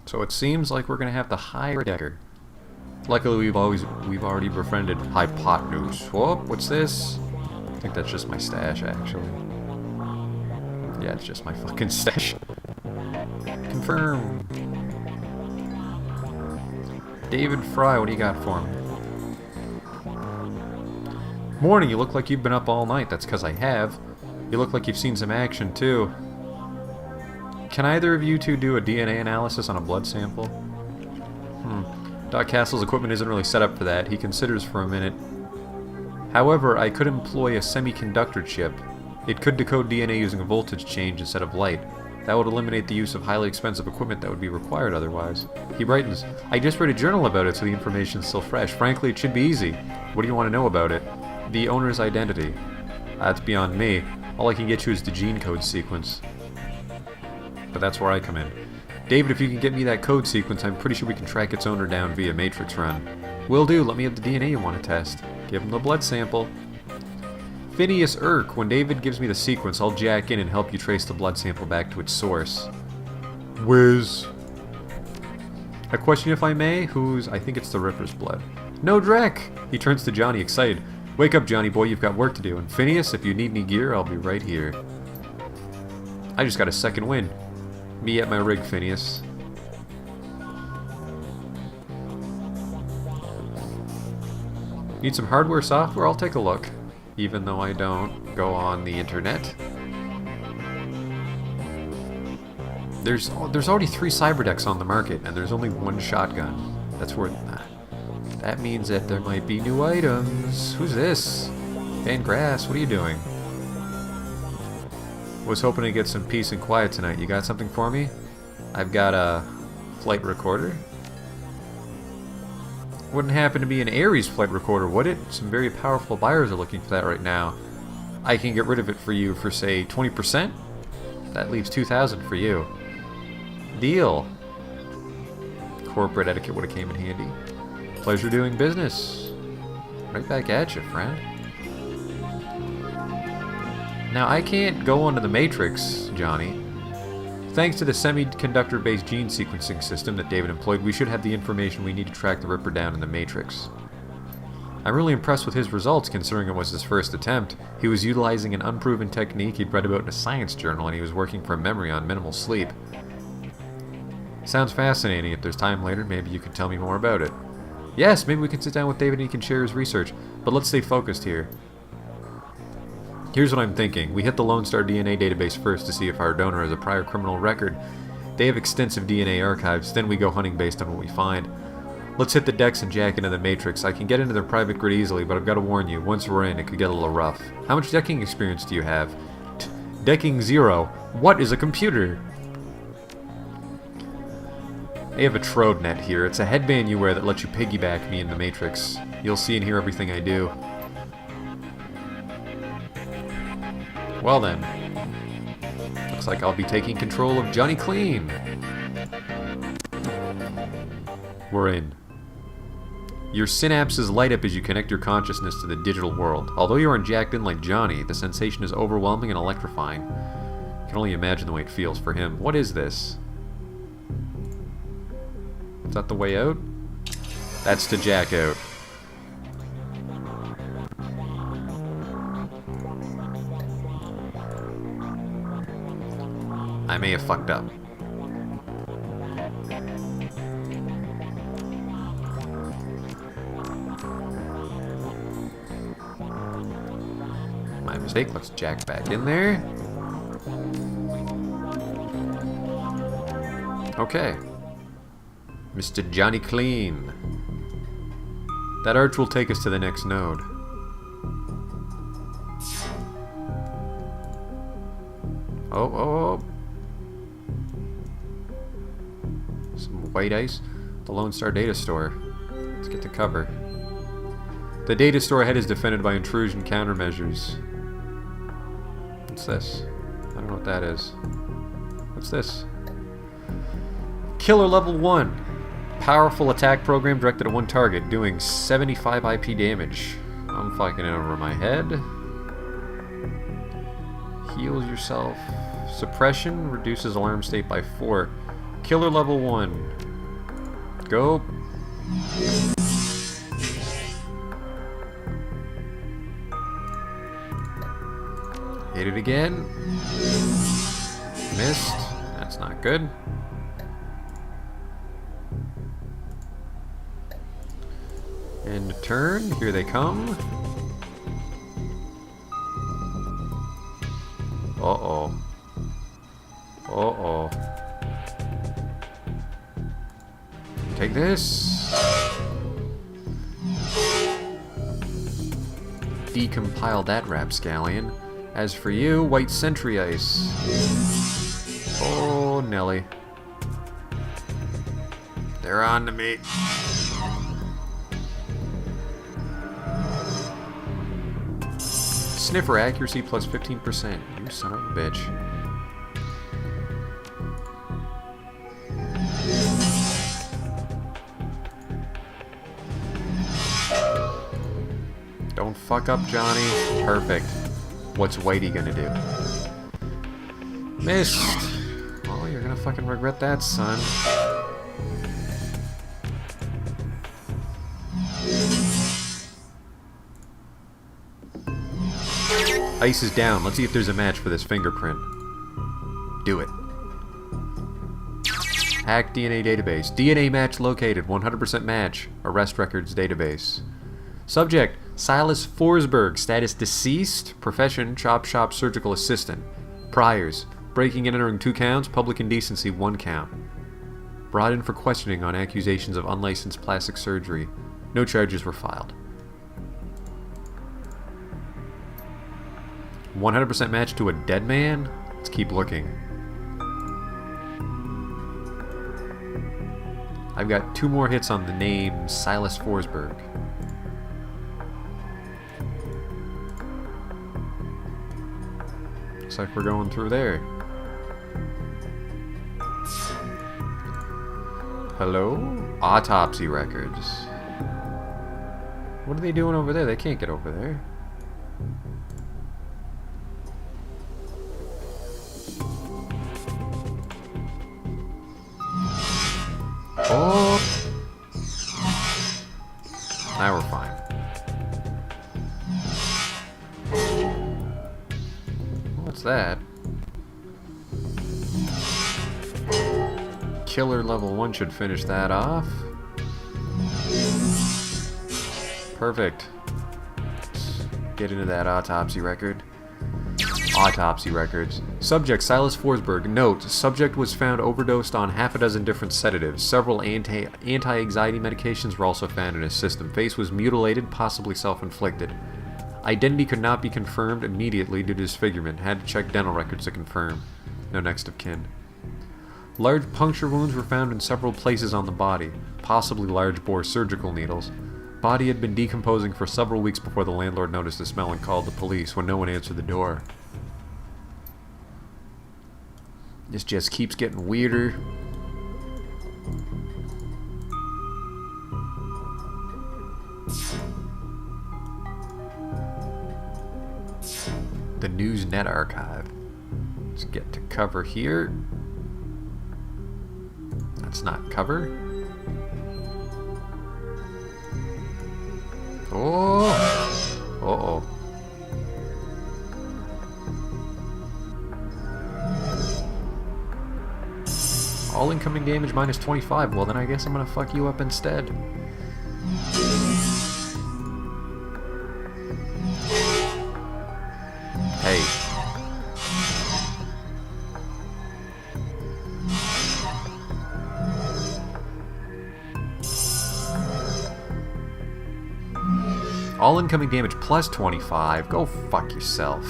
So it seems like we're gonna have to hire a decker. Luckily, we've already befriended Hypotenuse. Whoop, what's this? I think that's just my stash, actually. Yeah, it's just my fucking stash. Confirm. David Fry, what do you got for me? Morning, you look like you've been up all night. That's because I have. You look like you've seen some action, too. Can either of you two do a DNA analysis on a blood sample? Doc Castle's equipment isn't really set up for that. He considers for a minute. However, I could employ a semiconductor chip. It could decode DNA using a voltage change instead of light. That would eliminate the use of highly expensive equipment that would be required otherwise. He brightens. I just read a journal about it, so the information's still fresh. Frankly, it should be easy. What do you want to know about it? The owner's identity. That's beyond me. All I can get you is the gene code sequence. But that's where I come in. David, if you can get me that code sequence, I'm pretty sure we can track its owner down via matrix run. Will do. Let me have the DNA you want to test. Give him the blood sample. Phineas Irk, when David gives me the sequence, I'll jack in and help you trace the blood sample back to its source. Whiz. A question, if I may? Whose? I think it's the Ripper's blood. No, Drek! He turns to Johnny, excited. Wake up, Johnny boy, you've got work to do. And Phineas, if you need any gear, I'll be right here. I just got a second win. Me at my rig, Phineas. Need some hardware, software? I'll take a look. Even though I don't go on the internet. There's already 3 cyberdecks on the market, and there's only 1 shotgun. That's worth that. That means that there might be new items. Who's this? Van Grass, what are you doing? Was hoping to get some peace and quiet tonight. You got something for me? I've got a flight recorder. Wouldn't happen to be an Ares flight recorder, would it? Some very powerful buyers are looking for that right now. I can get rid of it for you for, say, 20%? That leaves 2,000 for you. Deal. Corporate etiquette would have came in handy. Pleasure doing business. Right back at you, friend. Now, I can't go onto the Matrix, Johnny. Thanks to the semiconductor-based gene sequencing system that David employed, we should have the information we need to track the Ripper down in the Matrix. I'm really impressed with his results, considering it was his first attempt. He was utilizing an unproven technique he'd read about in a science journal, and he was working from memory on minimal sleep. Sounds fascinating. If there's time later, maybe you could tell me more about it. Yes, maybe we can sit down with David and he can share his research, but let's stay focused here. Here's what I'm thinking. We hit the Lone Star DNA database first to see if our donor has a prior criminal record. They have extensive DNA archives, then we go hunting based on what we find. Let's hit the decks and jack into the Matrix. I can get into their private grid easily, but I've got to warn you, once we're in, it could get a little rough. How much decking experience do you have? Decking 0. What is a computer? I have a TrodeNet here. It's a headband you wear that lets you piggyback me in the Matrix. You'll see and hear everything I do. Well then, looks like I'll be taking control of Johnny Clean. We're in. Your synapses light up as you connect your consciousness to the digital world. Although you aren't jacked in like Johnny, the sensation is overwhelming and electrifying. I can only imagine the way it feels for him. What is this? Is that the way out? That's to jack out. I may have fucked up. My mistake. Let's jack back in there. Okay. Mr. Johnny Clean. That arch will take us to the next node. Oh. Some white ice. The Lone Star data store. Let's get to cover. The data store ahead is defended by intrusion countermeasures. What's this? I don't know what that is. What's this? Killer level 1. Powerful attack program directed at one target, doing 75 IP damage. I'm fucking it over my head. Heal yourself. Suppression reduces alarm state by 4. Killer level 1. Go. Hit it again. Missed. That's not good. End of turn. Here they come. Uh-oh. Uh-oh. Take this. Decompile that rapscallion. As for you, white sentry ice. Oh, Nelly. They're on to me. Sniffer accuracy plus 15%. You son of a bitch. Don't fuck up, Johnny. Perfect. What's Whitey gonna do? Missed! Oh, you're gonna fucking regret that, son. Ice is down. Let's see if there's a match for this fingerprint. Do it. Hack DNA database. DNA match located. 100% match. Arrest records database. Subject: Silas Forsberg. Status: deceased. Profession: chop shop surgical assistant. Priors: breaking and entering 2 counts. Public indecency 1 count. Brought in for questioning on accusations of unlicensed plastic surgery. No charges were filed. 100% match to a dead man? Let's keep looking. I've got 2 more hits on the name Silas Forsberg. Looks like we're going through there. Hello? Autopsy records. What are they doing over there? They can't get over there. Oh! Now we're fine. What's that? Killer level 1 should finish that off. Perfect. Let's get into that autopsy record. Autopsy records. Subject: Silas Forsberg. Note: subject was found overdosed on half a dozen different sedatives. Several anti-anxiety medications were also found in his system. Face was mutilated, possibly self-inflicted. Identity could not be confirmed immediately due to disfigurement. Had to check dental records to confirm. No next of kin. Large puncture wounds were found in several places on the body, possibly large-bore surgical needles. Body had been decomposing for several weeks before the landlord noticed the smell and called the police when no one answered the door. This just keeps getting weirder. The Newsnet archive. Let's get to cover here. That's not cover. Oh! Uh-oh. All incoming damage minus 25. Well, then I guess I'm gonna fuck you up instead. Hey. All incoming damage plus 25. Go fuck yourself.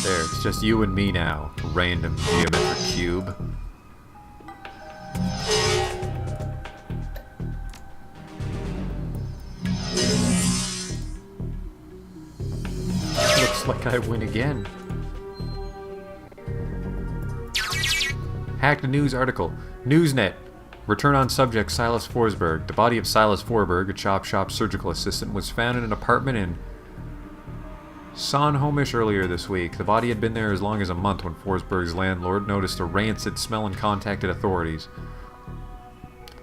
There, it's just you and me now. Random geometric cube. Looks like I win again. Hacked a news article. Newsnet. Return on subject Silas Forsberg. The body of Silas Forsberg, a chop shop surgical assistant, was found in an apartment in Sonhomish earlier this week. The body had been there as long as a month when Forsberg's landlord noticed a rancid smell and contacted authorities.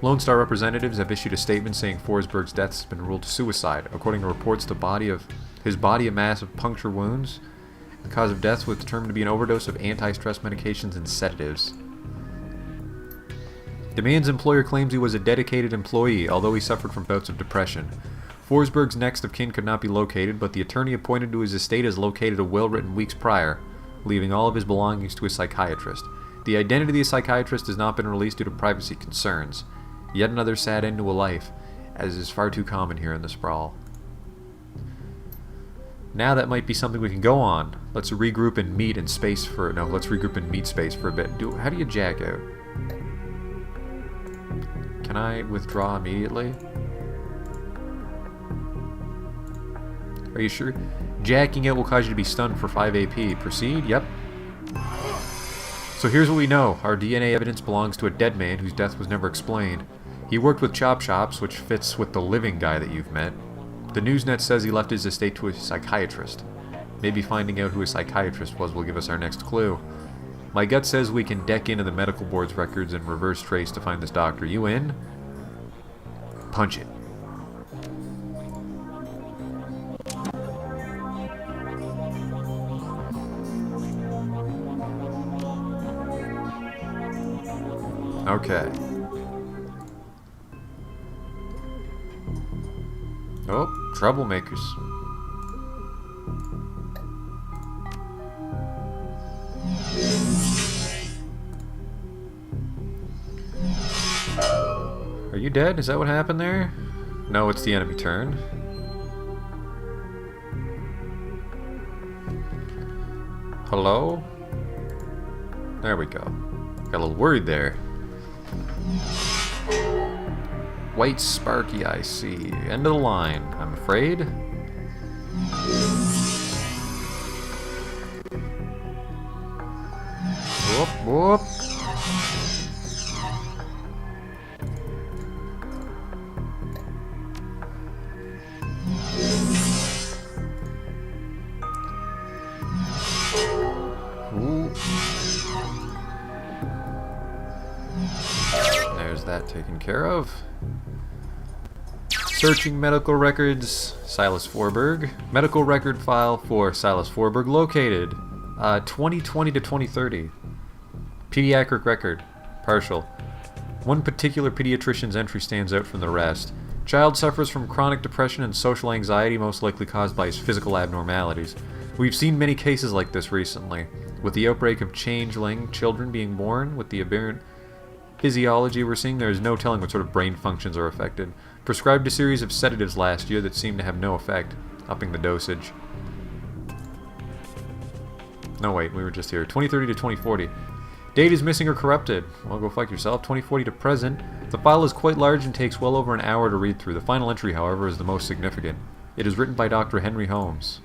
Lone Star representatives have issued a statement saying Forsberg's death has been ruled suicide. According to reports, his body a massive puncture wounds. The cause of death was determined to be an overdose of anti-stress medications and sedatives. The man's employer claims he was a dedicated employee, although he suffered from bouts of depression. Forsberg's next of kin could not be located, but the attorney appointed to his estate has located a will written weeks prior, leaving all of his belongings to a psychiatrist. The identity of the psychiatrist has not been released due to privacy concerns. Yet another sad end to a life, as is far too common here in the sprawl. Now that might be something we can go on. Let's regroup and meet in space for... No, let's regroup and meet space for a bit. How do you jack out? Can I withdraw immediately? Are you sure? Jacking out will cause you to be stunned for 5 AP. Proceed? Yep. So here's what we know. Our DNA evidence belongs to a dead man whose death was never explained. He worked with chop shops, which fits with the living guy that you've met. The Newsnet says he left his estate to a psychiatrist. Maybe finding out who a psychiatrist was will give us our next clue. My gut says we can deck into the medical board's records and reverse trace to find this doctor. You in? Punch it. Okay. Oh, troublemakers. Are you dead? Is that what happened there? No, it's the enemy turn. Hello? There we go. Got a little worried there. White Sparky, I see. End of the line, I'm afraid. Whoop, whoop. Ooh. There's that taken care of. Searching medical records, Silas Forsberg. Medical record file for Silas Forsberg located. 2020 to 2030. Pediatric record. Partial. One particular pediatrician's entry stands out from the rest. Child suffers from chronic depression and social anxiety, most likely caused by his physical abnormalities. We've seen many cases like this recently. With the outbreak of changeling children being born, with the aberrant physiology we're seeing, there is no telling what sort of brain functions are affected. Prescribed a series of sedatives last year that seemed to have no effect, upping the dosage. No, wait, we were just here. 2030 to 2040. Date is missing or corrupted. Well, go fuck yourself. 2040 to present. The file is quite large and takes well over an hour to read through. The final entry, however, is the most significant. It is written by Dr. Henry Holmes.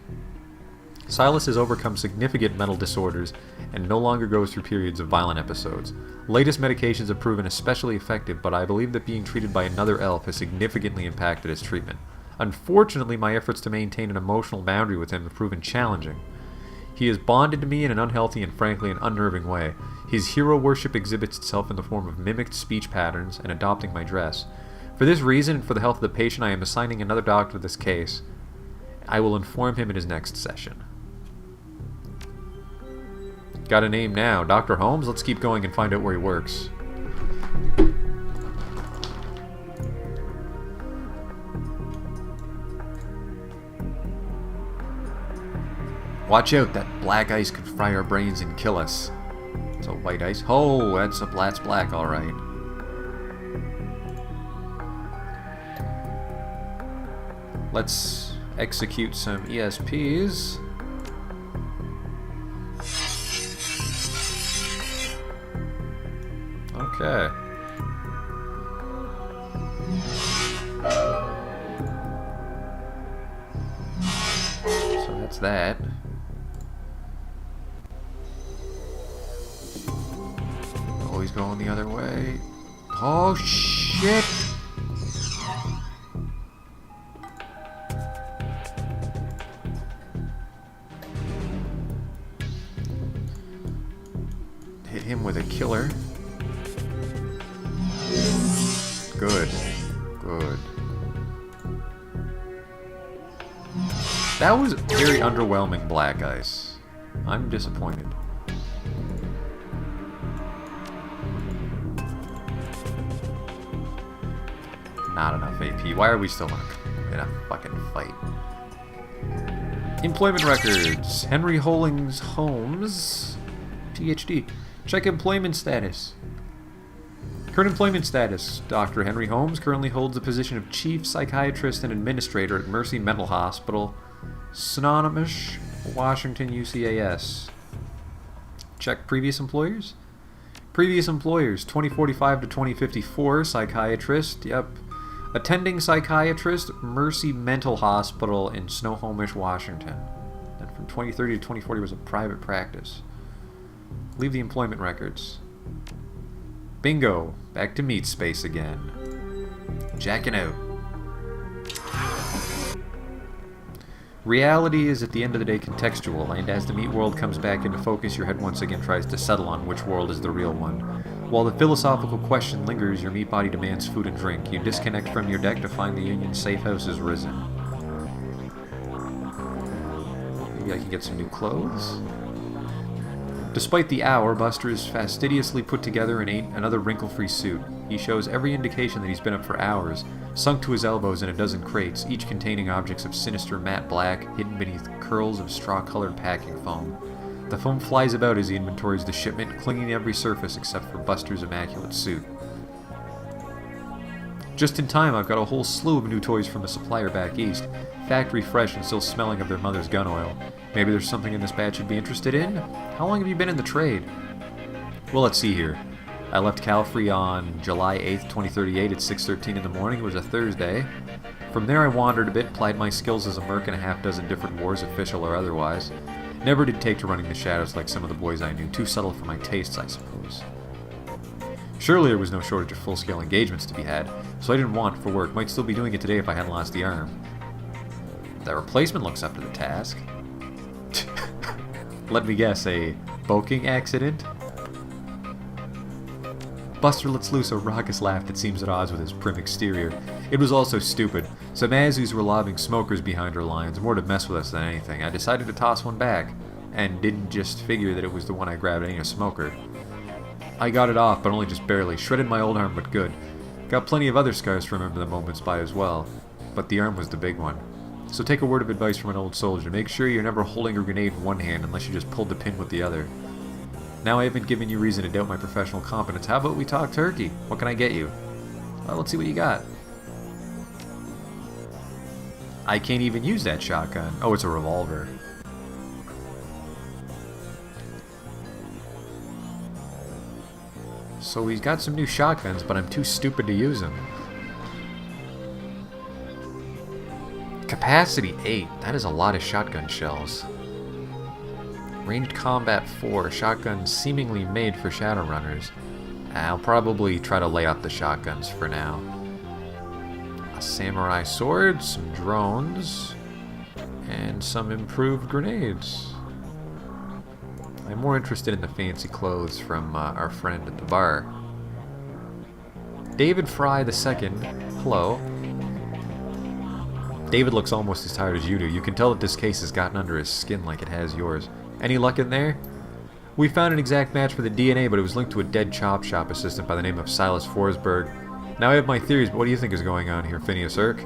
Silas has overcome significant mental disorders and no longer goes through periods of violent episodes. Latest medications have proven especially effective, but I believe that being treated by another elf has significantly impacted his treatment. Unfortunately, my efforts to maintain an emotional boundary with him have proven challenging. He is bonded to me in an unhealthy and frankly an unnerving way. His hero worship exhibits itself in the form of mimicked speech patterns and adopting my dress. For this reason and for the health of the patient, I am assigning another doctor to this case. I will inform him in his next session. Got a name now. Dr. Holmes? Let's keep going and find out where he works. Watch out, that black ice could fry our brains and kill us. It's a white ice. Oh, that's black, alright. Let's execute some ESPs. Okay. So that's that. Always going the other way. Oh, shit! Hit him with a killer. Good. Good. That was very underwhelming black ice. I'm disappointed. Not enough AP. Why are we still in a fucking fight? Employment records. Henry Hollings Holmes, PhD. Check employment status. Current employment status. Dr. Henry Holmes currently holds the position of Chief Psychiatrist and Administrator at Mercy Mental Hospital, Synonymous, Washington, UCAS. Check previous employers. Previous employers, 2045 to 2054, psychiatrist, yep. Attending psychiatrist, Mercy Mental Hospital in Snohomish, Washington. And from 2030 to 2040 was a private practice. Leave the employment records. Bingo! Back to meat space again. Jacking out. Reality is at the end of the day contextual, and as the meat world comes back into focus, your head once again tries to settle on which world is the real one. While the philosophical question lingers, your meat body demands food and drink. You disconnect from your deck to find the Union's safe house is risen. Maybe I can get some new clothes? Despite the hour, Buster is fastidiously put together in another wrinkle-free suit. He shows every indication that he's been up for hours, sunk to his elbows in a dozen crates, each containing objects of sinister matte black, hidden beneath curls of straw-colored packing foam. The foam flies about as he inventories the shipment, clinging to every surface except for Buster's immaculate suit. Just in time, I've got a whole slew of new toys from a supplier back east, factory fresh and still smelling of their mother's gun oil. Maybe there's something in this batch you'd be interested in? How long have you been in the trade? Well, let's see here. I left Calfrey on July 8th, 2038 at 6:13 in the morning. It was a Thursday. From there I wandered a bit, plied my skills as a merc in a half-dozen different wars, official or otherwise. Never did take to running the shadows like some of the boys I knew, too subtle for my tastes, I suppose. Surely there was no shortage of full-scale engagements to be had, so I didn't want for work. Might still be doing it today if I hadn't lost the arm. The replacement looks up to the task. Let me guess, a boking accident? Buster lets loose a raucous laugh that seems at odds with his prim exterior. It was also stupid. Some Azus were lobbing smokers behind our lines, more to mess with us than anything. I decided to toss one back, and didn't just figure that it was the one I grabbed ain't a smoker. I got it off, but only just barely. Shredded my old arm, but good. Got plenty of other scars to remember the moments by as well. But the arm was the big one. So take a word of advice from an old soldier. Make sure you're never holding a grenade in one hand unless you just pulled the pin with the other. Now I haven't given you reason to doubt my professional competence. How about we talk turkey? What can I get you? Well, let's see what you got. I can't even use that shotgun. Oh, it's a revolver. So he's got some new shotguns, but I'm too stupid to use them. Capacity 8. That is a lot of shotgun shells. Ranged combat 4. Shotgun seemingly made for Shadowrunners. I'll probably try to lay out the shotguns for now. A samurai sword, some drones, and some improved grenades. I'm more interested in the fancy clothes from our friend at the bar. David Fry II. Hello. David looks almost as tired as you do. You can tell that this case has gotten under his skin like it has yours. Any luck in there? We found an exact match for the DNA, but it was linked to a dead chop shop assistant by the name of Silas Forsberg. Now I have my theories, but what do you think is going on here, Phineas Irk?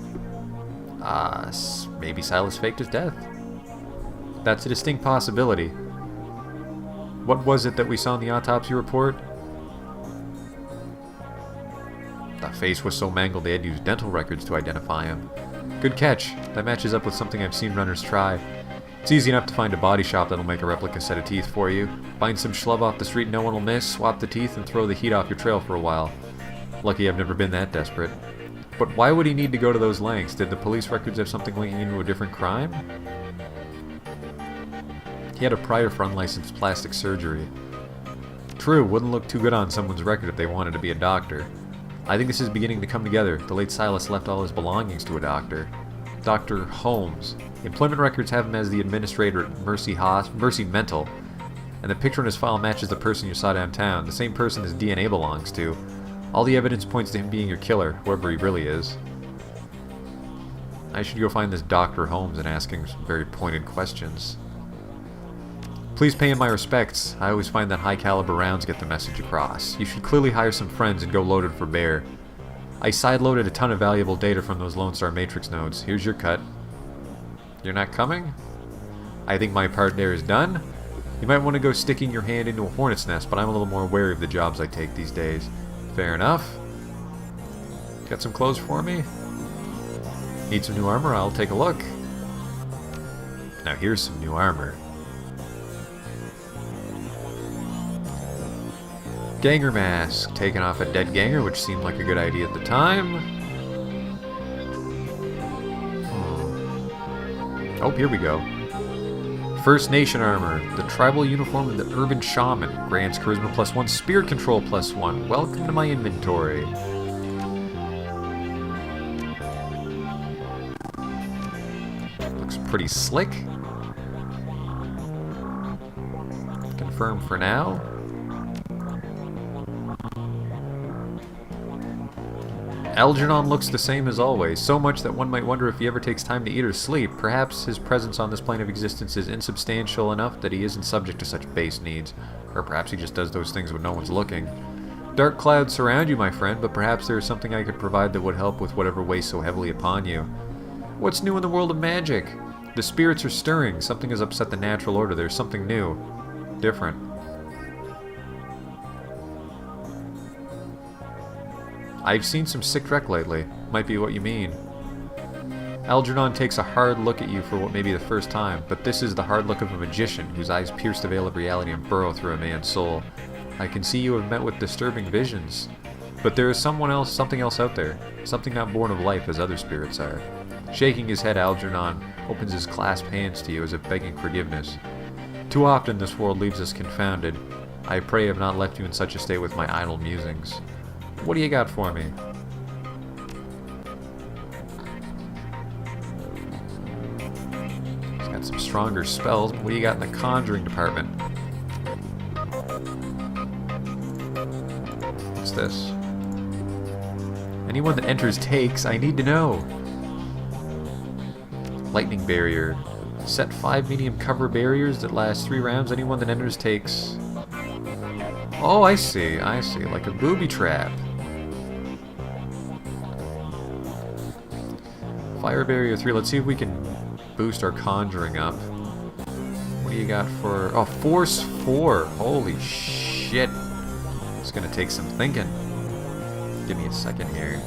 Maybe Silas faked his death. That's a distinct possibility. What was it that we saw in the autopsy report? The face was so mangled they had to use dental records to identify him. Good catch. That matches up with something I've seen runners try. It's easy enough to find a body shop that'll make a replica set of teeth for you. Find some schlub off the street no one will miss, swap the teeth, and throw the heat off your trail for a while. Lucky I've never been that desperate. But why would he need to go to those lengths? Did the police records have something linking into a different crime? He had a prior for unlicensed plastic surgery. True, wouldn't look too good on someone's record if they wanted to be a doctor. I think this is beginning to come together. The late Silas left all his belongings to a doctor. Dr. Holmes. Employment records have him as the administrator at Mercy Mental, and the picture in his file matches the person you saw downtown, the same person his DNA belongs to. All the evidence points to him being your killer, whoever he really is. I should go find this Dr. Holmes and ask him some very pointed questions. Please pay him my respects. I always find that high-caliber rounds get the message across. You should clearly hire some friends and go loaded for bear. I sideloaded a ton of valuable data from those Lone Star Matrix nodes. Here's your cut. You're not coming? I think my part there is done. You might want to go sticking your hand into a hornet's nest, but I'm a little more wary of the jobs I take these days. Fair enough. Got some clothes for me? Need some new armor? I'll take a look. Now here's some new armor. Ganger mask. Taking off a dead ganger, which seemed like a good idea at the time. Oh, here we go. First Nation armor. The tribal uniform of the urban shaman. Grants charisma +1, spirit control +1. Welcome to my inventory. Looks pretty slick. Confirm for now. Algernon looks the same as always, so much that one might wonder if he ever takes time to eat or sleep. Perhaps his presence on this plane of existence is insubstantial enough that he isn't subject to such base needs. Or perhaps he just does those things when no one's looking. Dark clouds surround you, my friend, but perhaps there is something I could provide that would help with whatever weighs so heavily upon you. What's new in the world of magic? The spirits are stirring. Something has upset the natural order. There's something new. Different. I've seen some sick wreck lately. Might be what you mean. Algernon takes a hard look at you for what may be the first time, but this is the hard look of a magician whose eyes pierce the veil of reality and burrow through a man's soul. I can see you have met with disturbing visions, but there is something else out there, something not born of life as other spirits are. Shaking his head, Algernon opens his clasped hands to you as if begging forgiveness. Too often this world leaves us confounded. I pray I have not left you in such a state with my idle musings. What do you got for me? He's got some stronger spells, but what do you got in the conjuring department? What's this? Anyone that enters takes. I need to know. Lightning barrier. Set 5 medium cover barriers that last 3 rounds. Anyone that enters takes. Oh, I see. I see. Like a booby trap. Fire barrier 3. Let's see if we can boost our conjuring up. What do you got for... Oh, force 4. Holy shit. It's gonna take some thinking. Give me a second here.